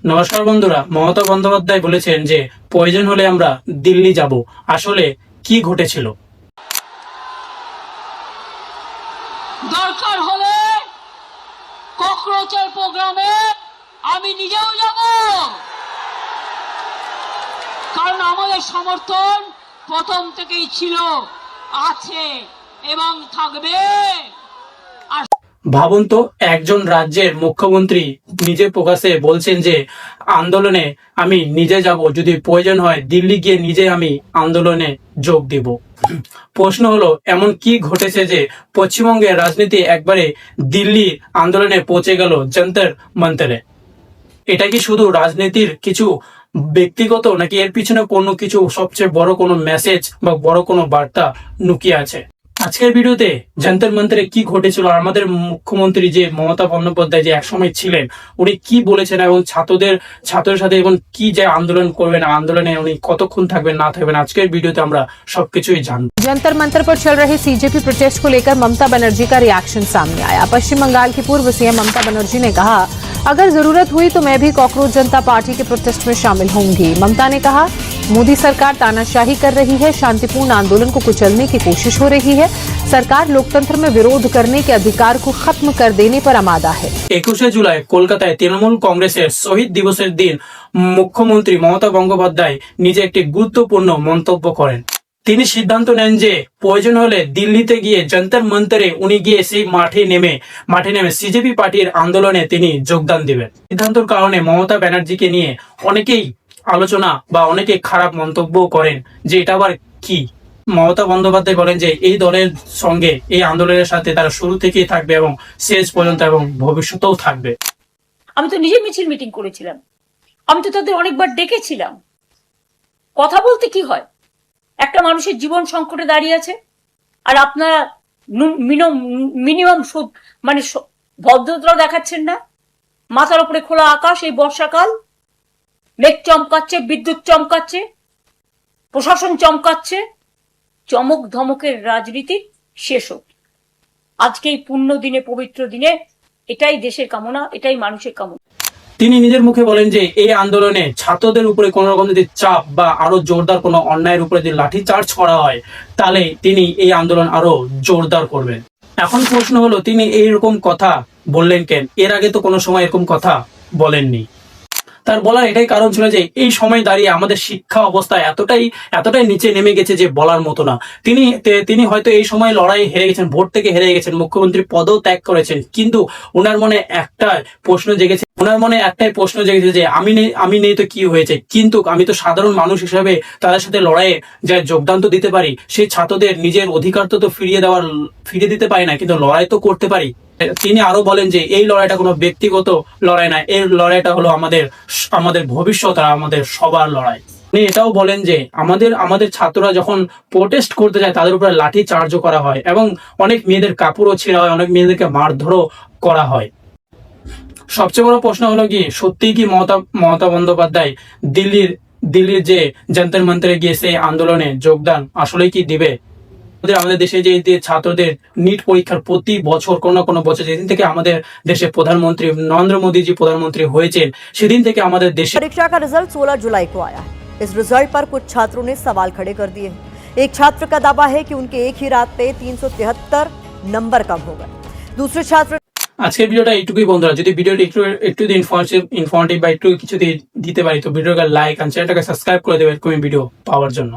নমস্কার বন্ধুরা, মমতা বন্দ্যোপাধ্যায় বলেছেন যে প্রয়োজন হলে আমরা দিল্লি যাব। আসলে কি ঘটেছিল? দরকার হলে ককরোচের প্রোগ্রামে আমি নিজেও যাব, কারণ আমাদের সমর্থন প্রথম থেকেই ছিল, আছে এবং থাকবে। ভাবুন তো, একজন রাজ্যের মুখ্যমন্ত্রী নিজে প্রকাশ্যে বলছেন যে আন্দোলনে আমি নিজে যাব, যদি প্রয়োজন হয় দিল্লি গিয়ে নিজে আমি আন্দোলনে যোগ দিব। প্রশ্ন হলো, এমন কি ঘটেছে যে পশ্চিমবঙ্গের রাজনীতি একবারে দিল্লি আন্দোলনে পৌঁছে গেল যন্তর মন্তরে? এটা কি শুধু রাজনীতির কিছু ব্যক্তিগত, নাকি এর পিছনে কোনো কিছু সবচেয়ে বড় কোনো মেসেজ বা বড় কোনো বার্তা লুকিয়ে আছে? আজকের ভিডিওতে যন্তর মন্তরে কি ঘটেছিল, আর আমাদের মুখ্যমন্ত্রী যে মমতা বন্দ্যোপাধ্যায় যে একসময় ছিলেন, উনি কি বলেছেন এবং ছাত্রের সাথে এবং কি যে আন্দোলন করবেন, আন্দোলনে উনি কতক্ষণ থাকবেন না থাকবেন, আজকের ভিডিওতে আমরা সবকিছুই জানবো। जंतर मंतर पर चल रहे सीजेपी प्रोटेस्ट को लेकर ममता बनर्जी का रिएक्शन सामने आया। पश्चिम बंगाल की पूर्व सीएम ममता बनर्जी ने कहा, अगर जरूरत हुई तो मैं भी कॉकरोच जनता पार्टी के प्रोटेस्ट में शामिल होंगी। ममता ने कहा, मोदी सरकार तानाशाही कर रही है, शांतिपूर्ण आंदोलन को कुचलने की कोशिश हो रही है। सरकार लोकतंत्र में विरोध करने के अधिकार को खत्म कर देने पर आमादा है। 21 জুলাই কলকাতায় তৃণমূল কংগ্রেসের শহীদ দিবসের দিন মুখ্যমন্ত্রী মমতা বন্দ্যোপাধ্যায় নিজে একটি গুরুত্বপূর্ণ মন্তব্য করেন। তিনি সিদ্ধান্ত নেন যে প্রয়োজন হলে দিল্লিতে গিয়ে যন্তর মন্তরে উনি গিয়ে সেই মাঠে নেমে সিজেপি পার্টির আন্দোলনে তিনি যোগদান দিবেন। সিদ্ধান্তের কারণে মমতা ব্যানার্জিকে নিয়ে অনেকেই আলোচনা বা অনেকে খারাপ মন্তব্য করেন যে এটা আবার কি। মমতা বন্দ্যোপাধ্যায় বলেন যে এই দলের সঙ্গে, এই আন্দোলনের সাথে তারা শুরু থেকেই থাকবে এবং শেষ পর্যন্ত এবং ভবিষ্যতেও থাকবে। আমি তো নিজে মিছিল মিটিং করেছিলাম, আমি তো তাদের অনেকবার ডেকেছিলাম। কথা বলতে কি হয়, একটা মানুষের জীবন সংকটে দাঁড়িয়ে আছে, আর আপনারা মিনিমাম মানে ভদ্রতা দেখাচ্ছেন না। মাথার উপরে খোলা আকাশ, এই বর্ষাকাল, মেঘ চমকাচ্ছে, বিদ্যুৎ চমকাচ্ছে, প্রশাসন চমকাচ্ছে। চমক ধমকের রাজনীতি শেষ হোক। আজকে এই পুণ্য দিনে, পবিত্র দিনে, এটাই দেশের কামনা, এটাই মানুষের কামনা। তিনি নিজের মুখে বলেন যে এই আন্দোলনে ছাত্রদের উপরে কোন রকম যদি চাপ বা আরো জোরদার কোনো অন্যায়ের উপরে যদি লাঠি চার্জ করা হয়, তাহলে তিনি এই আন্দোলন আরো জোরদার করবেন। এখন প্রশ্ন হলো, তিনি এইরকম কথা বললেন কেন? এর আগে তো কোনো সময় এরকম কথা বলেননি। তার বলার এটাই কারণ ছিল যে এই সময় দাঁড়িয়ে আমাদের শিক্ষা অবস্থা এতটাই নিচে নেমে গেছে যে বলার মতো না। তিনি হয়তো এই সময় লড়াই হেরে গেছেন, ভোট থেকে হেরে গেছেন, মুখ্যমন্ত্রী পদও ত্যাগ করেছেন, কিন্তু ওনার মনে একটাই প্রশ্ন জেগেছে যে আমি নেই তো কি হয়েছে, কিন্তু আমি তো সাধারণ মানুষ হিসাবে তাদের সাথে লড়াইয়ে যা যোগদান তো দিতে পারি। সেই ছাত্রদের নিজের অধিকার তো ফিরিয়ে দিতে পারি না, কিন্তু লড়াই তো করতে পারি। তিনি আরো বলেন যে এই লড়াইটা কোনো ব্যক্তিগত লড়াই না, এই লড়াইটা হলো আমাদের ভবিষ্যৎ আর আমাদের সবার লড়াই। উনি এটাও বলেন যে আমাদের ছাত্ররা যখন প্রোটেস্ট করতে যায়, তাদের উপরে লাঠি চার্জও করা হয় এবং অনেক মেয়েদের কাপড়ও ছিঁড়া হয়, অনেক মেয়েদেরকে মারধরও করা হয়। সবচেয়ে বড় প্রশ্ন হলো কি, সত্যিই কি মমতা বন্দ্যোপাধ্যায় দিল্লির যে যন্তর মন্তরে গিয়ে সেই আন্দোলনে যোগদান আসলেই কি দিবে? আমাদের দেশে যে ছাত্রদের নিট পরীক্ষার প্রতি বছর কোনো বছর, যেদিন থেকে আমাদের দেশে প্রধানমন্ত্রী নরেন্দ্র মোদীজি প্রধানমন্ত্রী হয়েছেন, সেদিন থেকে আমাদের দেশে परीक्षा का रिजल्ट 16 जुलाई को आया है। इस रिजल्ट पर कुछ छात्रों ने सवाल खड़े कर दिए। एक छात्र का दावा है कि उनके एक ही रात पे 373 नंबर कम हो गए। दूसरे छात्र। আজকের ভিডিওটা এইটুকুই বন্ধুরা। যদি ভিডিওটি একটু ইনফরমেটিভ বা একটু কিছু দিতে পারি, তো ভিডিওটা লাইক আর চ্যানেলটাকে সাবস্ক্রাইব করে দেবেন এরকম ভিডিও পাওয়ার জন্য।